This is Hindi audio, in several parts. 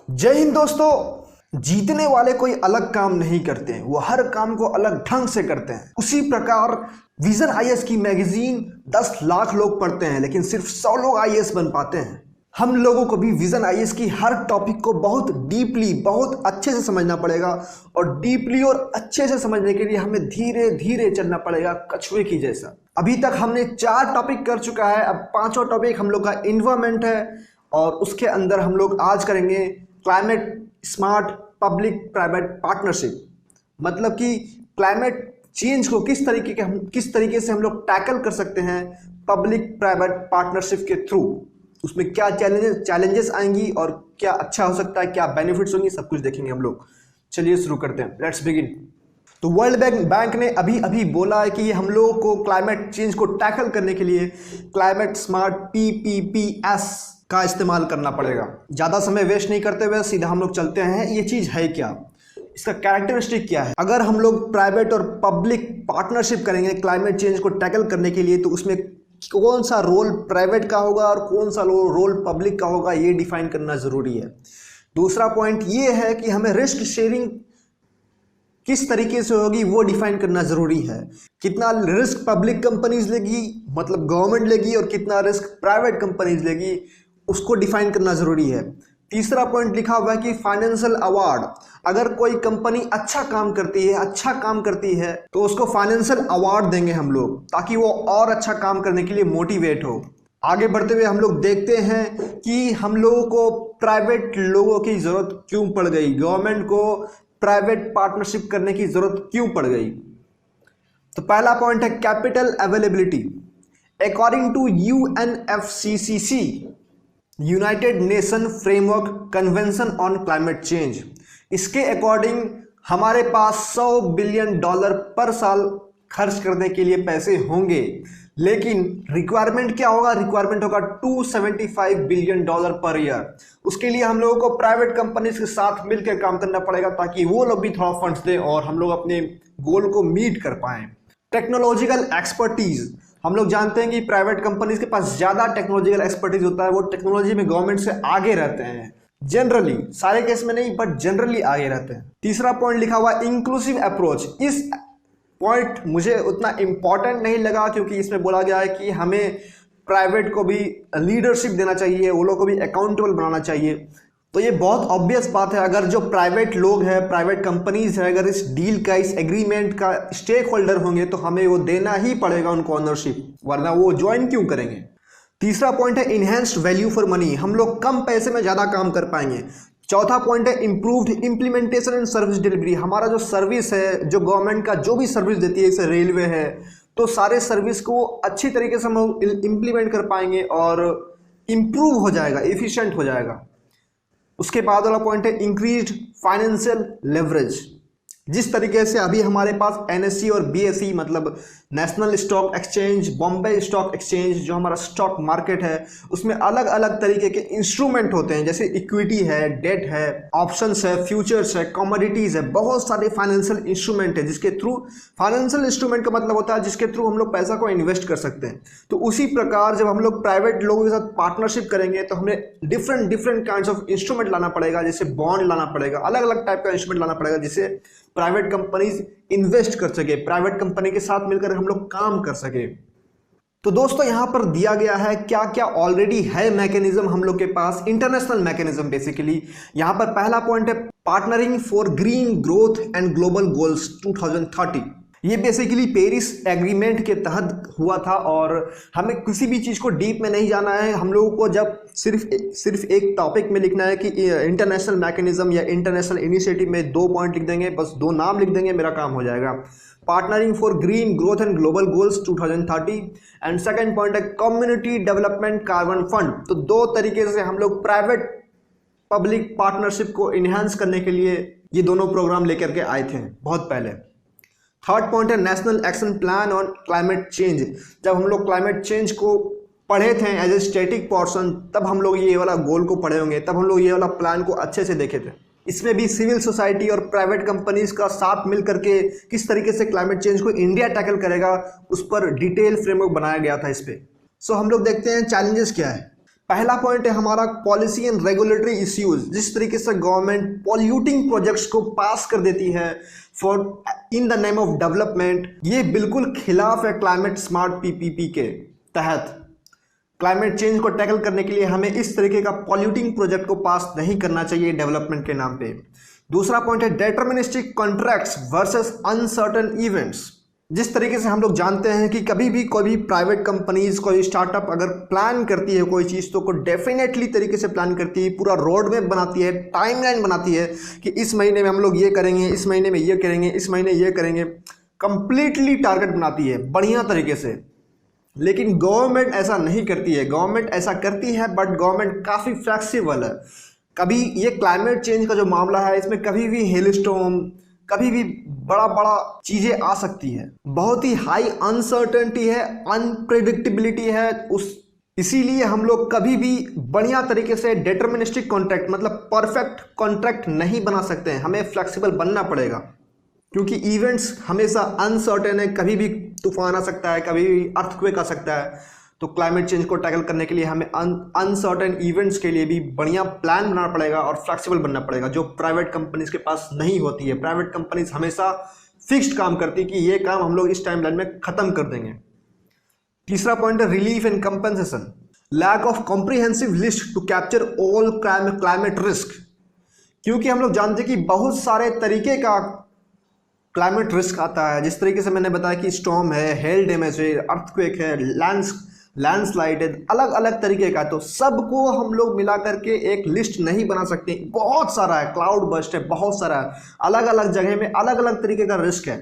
जय हिंद दोस्तों। जीतने वाले कोई अलग काम नहीं करते हैं, वो हर काम को अलग ढंग से करते हैं। उसी प्रकार विजन आईएएस की मैगजीन 10 लाख लोग पढ़ते हैं, लेकिन सिर्फ 100 लोग आईएएस बन पाते हैं। हम लोगों को भी विजन आईएएस की हर टॉपिक को बहुत डीपली, बहुत अच्छे से समझना पड़ेगा, और डीपली और अच्छे से समझने के लिए हमें धीरे धीरे चलना पड़ेगा, कछुए की जैसा। अभी तक हमने 4 टॉपिक कर चुका है, अब 5वां टॉपिक हम लोग का इन्वायरमेंट है, और उसके अंदर हम लोग आज करेंगे climate smart public private partnership. मतलब कि क्लाइमेट चेंज को किस तरीके से हम लोग टैकल कर सकते हैं पब्लिक प्राइवेट पार्टनरशिप के थ्रू। उसमें क्या चैलेंजेस आएंगी और क्या अच्छा हो सकता है, क्या बेनिफिट्स होंगी, सब कुछ देखेंगे हम लोग। चलिए शुरू करते हैं, लेट्स बिगिन। तो वर्ल्ड बैंक ने अभी बोला है कि हम लोगों को क्लाइमेट चेंज को टैकल करने के लिए क्लाइमेट स्मार्ट PPPS का इस्तेमाल करना पड़ेगा। ज़्यादा समय वेस्ट नहीं करते हुए सीधा हम लोग चलते हैं, ये चीज़ है क्या, इसका कैरेक्टरिस्टिक क्या है। अगर हम लोग प्राइवेट और पब्लिक पार्टनरशिप करेंगे क्लाइमेट चेंज को टैकल करने के लिए, तो उसमें कौन सा रोल प्राइवेट का होगा और कौन सा रोल पब्लिक का होगा, ये डिफाइन करना ज़रूरी है। दूसरा पॉइंट ये है कि हमें रिस्क शेयरिंग किस तरीके से होगी वो डिफाइन करना जरूरी है। कितना रिस्क पब्लिक कंपनीज लेगी, मतलब गवर्नमेंट लेगी, और कितना रिस्क प्राइवेट कंपनीज लेगी, उसको डिफाइन करना जरूरी है। तीसरा पॉइंट लिखा हुआ है कि फाइनेंशियल अवार्ड। अगर कोई कंपनी अच्छा काम करती है तो उसको फाइनेंशियल अवार्ड देंगे हम लोग, ताकि वो और अच्छा काम करने के लिए मोटिवेट हो। आगे बढ़ते हुए हम लोग देखते हैं कि हम लोगों को प्राइवेट लोगों की जरूरत क्यों पड़ गई, गवर्नमेंट को प्राइवेट पार्टनरशिप करने की जरूरत क्यों पड़ गई। तो पहला पॉइंट है capital availability. According to UNFCCC, United Nation Framework Convention on Climate Change, इसके अकॉर्डिंग हमारे पास $100 बिलियन पर साल खर्च करने के लिए पैसे होंगे, लेकिन रिक्वायरमेंट क्या होगा, रिक्वायरमेंट होगा $275 बिलियन पर ईयर। उसके लिए हम लोगों को प्राइवेट कंपनीज के साथ मिलकर काम करना पड़ेगा, ताकि वो लोग भी थोड़ा फंड्स दें और हम लोग अपने गोल को मीट कर पाएं। टेक्नोलॉजिकल एक्सपर्टीज, हम लोग जानते हैं कि प्राइवेट कंपनीज के पास ज़्यादा टेक्नोलॉजिकल एक्सपर्टीज होता है, वो टेक्नोलॉजी में गवर्नमेंट से आगे रहते हैं, जनरली, सारे केस में नहीं बट जनरली आगे रहते हैं। तीसरा पॉइंट लिखा हुआ इंक्लूसिव अप्रोच। इस पॉइंट मुझे उतना इम्पॉर्टेंट नहीं लगा, क्योंकि इसमें बोला गया है कि हमें प्राइवेट को भी लीडरशिप देना चाहिए, वो लोग को भी अकाउंटेबल बनाना चाहिए। तो ये बहुत ऑब्वियस बात है, अगर जो प्राइवेट लोग हैं, प्राइवेट कंपनीज है, अगर इस डील का, इस एग्रीमेंट का स्टेक होल्डर होंगे, तो हमें वो देना ही पड़ेगा उनको ऑनरशिप, वरना वो ज्वाइन क्यों करेंगे। तीसरा पॉइंट है इनहेंस्ड वैल्यू फॉर मनी, हम लोग कम पैसे में ज़्यादा काम कर पाएंगे। चौथा पॉइंट है improved implementation and service delivery. हमारा जो सर्विस है, जो गवर्नमेंट का जो भी सर्विस देती है, जैसे रेलवे है, तो सारे सर्विस को अच्छी तरीके से हम इम्प्लीमेंट कर पाएंगे और इम्प्रूव हो जाएगा, एफिशिएंट हो जाएगा। उसके बाद वाला पॉइंट है इंक्रीज्ड फाइनेंशियल लेवरेज। जिस तरीके से अभी हमारे पास NSE और BSE, मतलब national stock exchange, Bombay stock exchange, जो हमारा स्टॉक मार्केट है, उसमें अलग अलग तरीके के इंस्ट्रूमेंट होते हैं, जैसे इक्विटी है, डेट है, ऑप्शंस है, फ्यूचर्स है, कमोडिटीज है, बहुत सारे फाइनेंशियल इंस्ट्रूमेंट है, जिसके थ्रू, फाइनेंशियल इंस्ट्रूमेंट का मतलब होता है जिसके थ्रू हम लोग पैसा को इन्वेस्ट कर सकते हैं। तो उसी प्रकार जब हम लोग प्राइवेट लोगों के साथ पार्टनरशिप करेंगे, तो हमें डिफरेंट काइंड्स ऑफ इंस्ट्रूमेंट लाना पड़ेगा, जैसे बॉन्ड लाना पड़ेगा, अलग अलग टाइप का इंस्ट्रूमेंट लाना पड़ेगा, जिससे प्राइवेट कंपनीज इन्वेस्ट कर सके, प्राइवेट कंपनी के साथ मिलकर हम लोग काम कर सके। तो दोस्तों यहां पर दिया गया है क्या क्या ऑलरेडी है मैकेनिज्म हम लोग के पास, इंटरनेशनल मैकेनिज्म बेसिकली। यहां पर पहला पॉइंट है partnering for green growth and global goals 2030। ये बेसिकली पेरिस एग्रीमेंट के तहत हुआ था, और हमें किसी भी चीज़ को डीप में नहीं जाना है। हम लोगों को जब सिर्फ एक टॉपिक में लिखना है कि इंटरनेशनल मैकेनिज्म या इंटरनेशनल इनिशिएटिव में 2 पॉइंट लिख देंगे, बस 2 नाम लिख देंगे, मेरा काम हो जाएगा। Partnering for green growth and global goals 2030, and second point है कम्युनिटी डेवलपमेंट कार्बन फंड। तो 2 तरीके से हम लोग प्राइवेट पब्लिक पार्टनरशिप को इन्हांस करने के लिए ये दोनों प्रोग्राम लेकर के आए थे बहुत पहले। थर्ड पॉइंट है national action plan on Climate change. जब हम लोग क्लाइमेट चेंज को पढ़े थे एज ए स्टैटिक पोर्शन, तब हम लोग ये वाला गोल को पढ़े होंगे, तब हम लोग ये वाला प्लान को अच्छे से देखे थे। इसमें भी सिविल सोसाइटी और प्राइवेट कंपनीज का साथ मिल करके किस तरीके से क्लाइमेट चेंज को इंडिया टैकल करेगा, उस पर डिटेल फ्रेमवर्क बनाया गया था इस पे। सो हम लोग देखते हैं चैलेंजेस क्या है। पहला पॉइंट है हमारा पॉलिसी एंड रेगुलेटरी इश्यूज। जिस तरीके से गवर्नमेंट पॉल्यूटिंग प्रोजेक्ट्स को पास कर देती है for in the name of development, ये बिल्कुल खिलाफ है क्लाइमेट स्मार्ट पीपीपी के तहत। क्लाइमेट चेंज को टैकल करने के लिए हमें इस तरीके का पॉल्यूटिंग प्रोजेक्ट को पास नहीं करना चाहिए डेवलपमेंट के नाम पे। दूसरा पॉइंट है deterministic contracts versus uncertain events. जिस तरीके से हम लोग जानते हैं कि कभी भी कोई भी प्राइवेट कंपनीज, कोई स्टार्टअप अगर प्लान करती है कोई चीज़ तो को डेफिनेटली तरीके से प्लान करती है, पूरा रोड मैप बनाती है, टाइमलाइन बनाती है कि इस महीने में हम लोग ये करेंगे, इस महीने में ये करेंगे, इस महीने ये करेंगे, कंप्लीटली टारगेट बनाती है बढ़िया तरीके से। लेकिन गवर्नमेंट ऐसा नहीं करती है। गवर्नमेंट ऐसा करती है बट गवर्नमेंट काफ़ी फ्लेक्सिबल है। कभी ये क्लाइमेट चेंज का जो मामला है इसमें कभी भी हेलस्टॉर्म, कभी भी बड़ा बड़ा चीज़ें आ सकती है, बहुत ही हाई अनसर्टेनिटी है, अनप्रेडिक्टेबिलिटी है। इसीलिए हम लोग कभी भी बढ़िया तरीके से डिटरमिनिस्टिक कॉन्ट्रैक्ट मतलब परफेक्ट कॉन्ट्रैक्ट नहीं बना सकते हैं, हमें फ्लेक्सिबल बनना पड़ेगा क्योंकि इवेंट्स हमेशा अनसर्टेन है। कभी भी तूफान आ सकता है, कभी भी अर्थक्वेक आ सकता है। तो क्लाइमेट चेंज को टैकल करने के लिए हमें अनसर्टेन इवेंट्स के लिए भी बढ़िया प्लान बनाना पड़ेगा और फ्लेक्सिबल बनना पड़ेगा, जो प्राइवेट कंपनीज के पास नहीं होती है। प्राइवेट कंपनीज हमेशा फिक्स्ड काम करती है कि ये काम हम लोग इस टाइमलाइन में खत्म कर देंगे। तीसरा पॉइंट है relief and compensation. Lack of comprehensive list to capture all climate risk. क्योंकि हम लोग जानते हैं कि बहुत सारे तरीके का क्लाइमेट रिस्क आता है। जिस तरीके से मैंने बताया कि स्टॉर्म है, हेल डैमेज है, अर्थक्वेक है, लैंडस्लाइड है, अलग अलग तरीके का। तो सबको हम लोग मिला करके एक लिस्ट नहीं बना सकते, बहुत सारा है, क्लाउड बस्ट है, बहुत सारा है, अलग अलग जगह में अलग अलग तरीके का रिस्क है।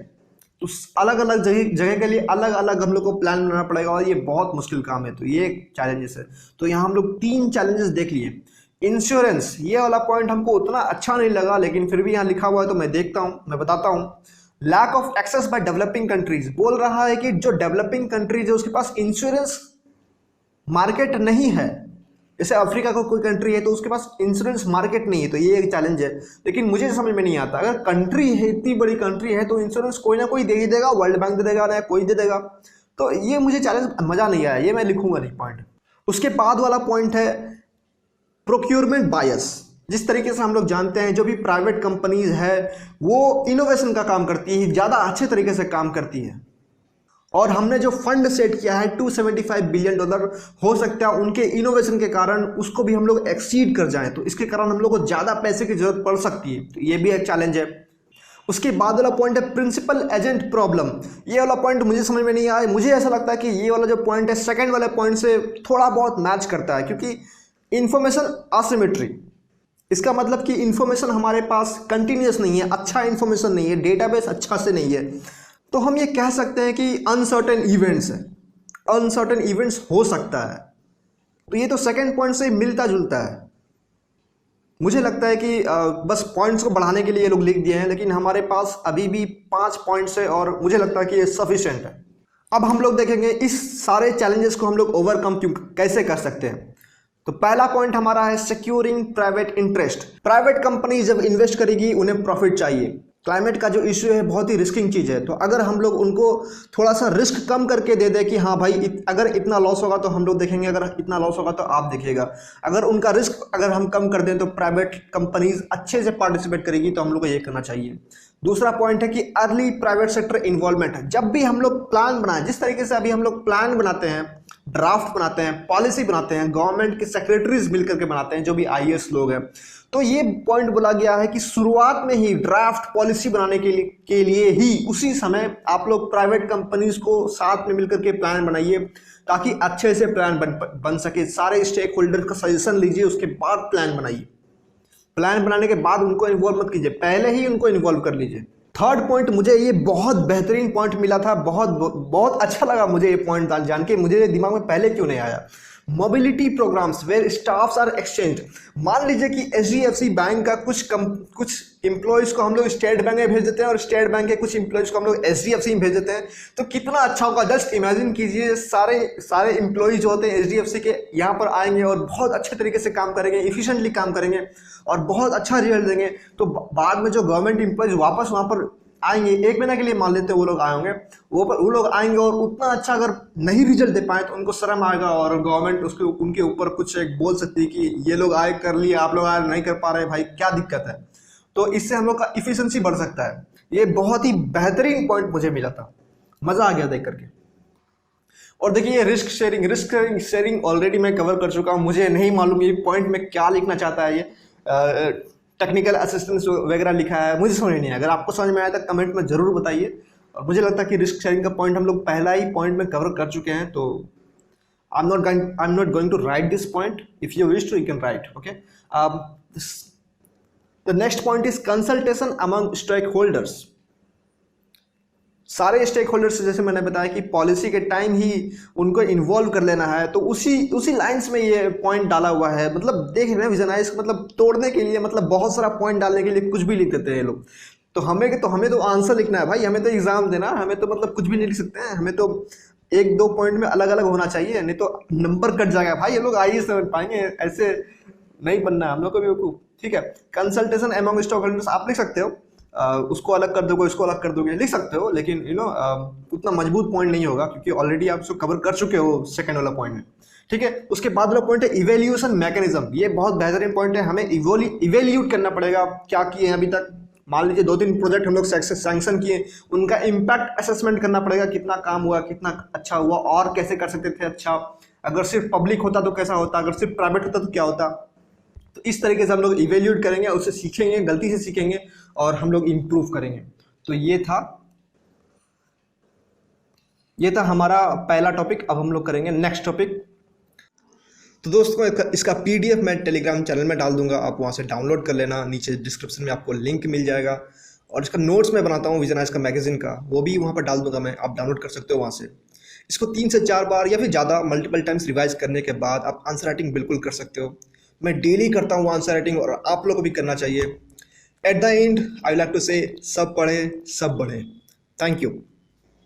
तो अलग अलग जगह के लिए अलग अलग हम लोग को प्लान बनाना पड़ेगा और ये बहुत मुश्किल काम है। तो ये चैलेंजेस है। तो यहाँ हम लोग 3 चैलेंजेस देख लिए। इंश्योरेंस, ये वाला पॉइंट हमको उतना अच्छा नहीं लगा, लेकिन फिर भी यहाँ लिखा हुआ है तो मैं देखता हूँ, मैं बताता हूँ। Lack of access by developing countries, बोल रहा है कि जो डेवलपिंग कंट्रीज है उसके पास इंश्योरेंस मार्केट नहीं है। जैसे अफ्रीका का कोई कंट्री है तो उसके पास इंश्योरेंस मार्केट नहीं है, तो ये एक चैलेंज है। लेकिन मुझे समझ में नहीं आता, अगर कंट्री है, इतनी बड़ी कंट्री है तो इंश्योरेंस कोई ना कोई दे ही देगा, वर्ल्ड बैंक दे देगा ना कोई दे देगा। तो ये मुझे चैलेंज मजा नहीं आया, ये मैं लिखूंगा नहीं पॉइंट। उसके बाद वाला पॉइंट है प्रोक्योरमेंट बायस। जिस तरीके से हम लोग जानते हैं जो भी प्राइवेट कंपनीज है वो इनोवेशन का काम करती है, ज़्यादा अच्छे तरीके से काम करती है। और हमने जो फंड सेट किया है $275 बिलियन, हो सकता है उनके इनोवेशन के कारण उसको भी हम लोग एक्सीड कर जाएं, तो इसके कारण हम लोग को ज़्यादा पैसे की जरूरत पड़ सकती है। तो ये भी एक चैलेंज है। उसके बाद वाला पॉइंट है प्रिंसिपल एजेंट प्रॉब्लम। ये वाला पॉइंट मुझे समझ में नहीं आया। मुझे ऐसा लगता है कि ये वाला जो पॉइंट है सेकंड वाले पॉइंट से थोड़ा बहुत मैच करता है, क्योंकि इंफॉर्मेशन असिमेट्री, इसका मतलब कि इंफॉर्मेशन हमारे पास कंटिन्यूस नहीं है, अच्छा इंफॉर्मेशन नहीं है, डेटाबेस अच्छा से नहीं है। तो हम ये कह सकते हैं कि अनसर्टेन इवेंट्स है, अनसर्टेन इवेंट्स हो सकता है। तो ये तो सेकंड पॉइंट से मिलता जुलता है। मुझे लगता है कि बस पॉइंट्स को बढ़ाने के लिए ये लोग लिख दिए हैं, लेकिन हमारे पास अभी भी 5 पॉइंट्स है और मुझे लगता है कि ये सफिशिएंट है। अब हम लोग देखेंगे इस सारे चैलेंजेस को हम लोग ओवरकम कैसे कर सकते हैं। तो पहला पॉइंट हमारा है securing private interest. Private company जब इन्वेस्ट करेगी उन्हें प्रॉफिट चाहिए। क्लाइमेट का जो इश्यू है बहुत ही रिस्किंग चीज़ है, तो अगर हम लोग उनको थोड़ा सा रिस्क कम करके दे दें कि हाँ भाई अगर इतना लॉस होगा तो हम लोग देखेंगे, अगर इतना लॉस होगा तो आप देखिएगा, अगर उनका रिस्क अगर हम कम कर दें तो प्राइवेट कंपनीज अच्छे से पार्टिसिपेट करेगी। तो हम लोग को ये करना चाहिए। दूसरा पॉइंट है कि अर्ली प्राइवेट सेक्टर इन्वॉल्वमेंट है। जब भी हम लोग प्लान बनाएं, जिस तरीके से अभी हम लोग प्लान बनाते हैं, ड्राफ्ट बनाते हैं, पॉलिसी बनाते हैं, गवर्नमेंट के सेक्रेटरीज मिलकर के बनाते हैं, जो भी आईएएस लोग हैं, तो ये पॉइंट बोला गया है कि शुरुआत में ही ड्राफ्ट पॉलिसी बनाने के लिए ही उसी समय आप लोग प्राइवेट कंपनीज को साथ में मिलकर के प्लान बनाइए, ताकि अच्छे से प्लान बन सके। सारे स्टेक होल्डर का सजेशन लीजिए, उसके बाद प्लान बनाइए। प्लान बनाने के बाद उनको इन्वॉल्व मत कीजिए, पहले ही उनको इन्वॉल्व कर लीजिए। थर्ड पॉइंट, मुझे ये बहुत बेहतरीन पॉइंट मिला था, बहुत अच्छा लगा मुझे ये पॉइंट जान के, मुझे दिमाग में पहले क्यों नहीं आया। Mobility programmes where staffs are exchange. मान लीजिए कि एचडीएफसी बैंक का कुछ एम्प्लॉयज़ को हम लोग स्टेट बैंक में भेज देते हैं और स्टेट बैंक के कुछ एम्प्लॉयज़ को हम लोग एचडीएफसी में भेज देते हैं, तो कितना अच्छा होगा। जस्ट इमेजिन कीजिए, सारे एम्प्लॉयज़ जो होते हैं एचडीएफसी के यहाँ पर आएंगे और बहुत अच्छे तरीके से काम करेंगे, इफिशिएंटली काम करेंगे और बहुत अच्छा रिजल्ट देंगे। तो बाद में जो गवर्नमेंट एम्प्लॉयज़ वापस वहाँ पर आएंगे, 1 महीना के लिए मान लेते हैं वो लोग आए होंगे, वो लोग आएंगे और उतना अच्छा अगर नहीं रिजल्ट दे पाए तो उनको शर्म आएगा और गवर्नमेंट उसके उनके ऊपर कुछ एक बोल सकती है कि ये लोग आए कर लिए, आप लोग आए नहीं कर पा रहे, भाई क्या दिक्कत है। तो इससे हम लोग का इफिशिएंसी बढ़ सकता है। ये बहुत ही बेहतरीन पॉइंट मुझे मिला था, मजा आ गया देख करके। और देखिए ये रिस्क शेयरिंग ऑलरेडी मैं कवर कर चुका हूँ, मुझे नहीं मालूम ये पॉइंट में क्या लिखना चाहता है, ये टेक्निकल असिस्टेंस वगैरह लिखा है, मुझे समझ नहीं है। अगर आपको समझ में आया तो कमेंट में जरूर बताइए। और मुझे लगता है कि रिस्क शेयरिंग का पॉइंट हम लोग पहला ही पॉइंट में कवर कर चुके हैं, तो I am not going to write this point, if you wish to you can write, okay. The next point is consultation among stakeholders. सारे स्टेक होल्डर्स, जैसे मैंने बताया कि पॉलिसी के टाइम ही उनको इन्वॉल्व कर लेना है, तो उसी लाइंस में ये पॉइंट डाला हुआ है। मतलब देख रहे हैं विजनाइज, मतलब तोड़ने के लिए, मतलब बहुत सारा पॉइंट डालने के लिए कुछ भी लिख देते हैं ये लोग। तो हमें तो आंसर लिखना है भाई, हमें तो एग्जाम देना, हमें तो मतलब कुछ भी नहीं लिख सकते हैं, हमें तो 1-2 पॉइंट में अलग अलग होना चाहिए, नहीं तो नंबर कट जाएगा भाई। ये लोग आइए समझ पाएंगे, ऐसे नहीं बनना है हम लोग को भी। ठीक है, कंसल्टेशन अमंग स्टॉक होल्डर्स आप लिख सकते हो, उसको अलग कर दोगे, उसको अलग कर दोगे, लिख सकते हो, लेकिन उतना मजबूत पॉइंट नहीं होगा क्योंकि ऑलरेडी आप उसको कवर कर चुके हो सेकंड वाला पॉइंट में। ठीक है, उसके बाद वाला पॉइंट है इवेल्यूएशन मैकेनिज्म। ये बहुत बेहतरीन पॉइंट है, हमें इवेल्यूट करना पड़ेगा क्या किए हैं अभी तक। मान लीजिए 2-3 प्रोजेक्ट हम लोग सैंक्शन किए, उनका इम्पैक्ट असेसमेंट करना पड़ेगा, कितना काम हुआ, कितना अच्छा हुआ और कैसे कर सकते थे अच्छा। अगर सिर्फ पब्लिक होता तो कैसा होता, अगर सिर्फ प्राइवेट होता तो क्या होता। तो इस तरीके से हम लोग इवेल्यूट करेंगे, उससे सीखेंगे, गलती से सीखेंगे और हम लोग इम्प्रूव करेंगे। तो ये था हमारा पहला टॉपिक। अब हम लोग करेंगे नेक्स्ट टॉपिक। तो दोस्तों इसका PDF मैं टेलीग्राम चैनल में डाल दूंगा, आप वहाँ से डाउनलोड कर लेना, नीचे डिस्क्रिप्शन में आपको लिंक मिल जाएगा। और इसका नोट्स मैं बनाता हूँ विजनाइज का मैगजीन का, वो भी वहाँ पर डाल दूंगा मैं, आप डाउनलोड कर सकते हो वहाँ से। इसको 3 से 4 बार या फिर ज़्यादा मल्टीपल टाइम्स रिवाइज करने के बाद आप आंसर राइटिंग बिल्कुल कर सकते हो। मैं डेली करता हूँ आंसर राइटिंग और आप लोग को भी करना चाहिए। At the end I like to say सब पढ़ें सब बढ़ें। Thank you.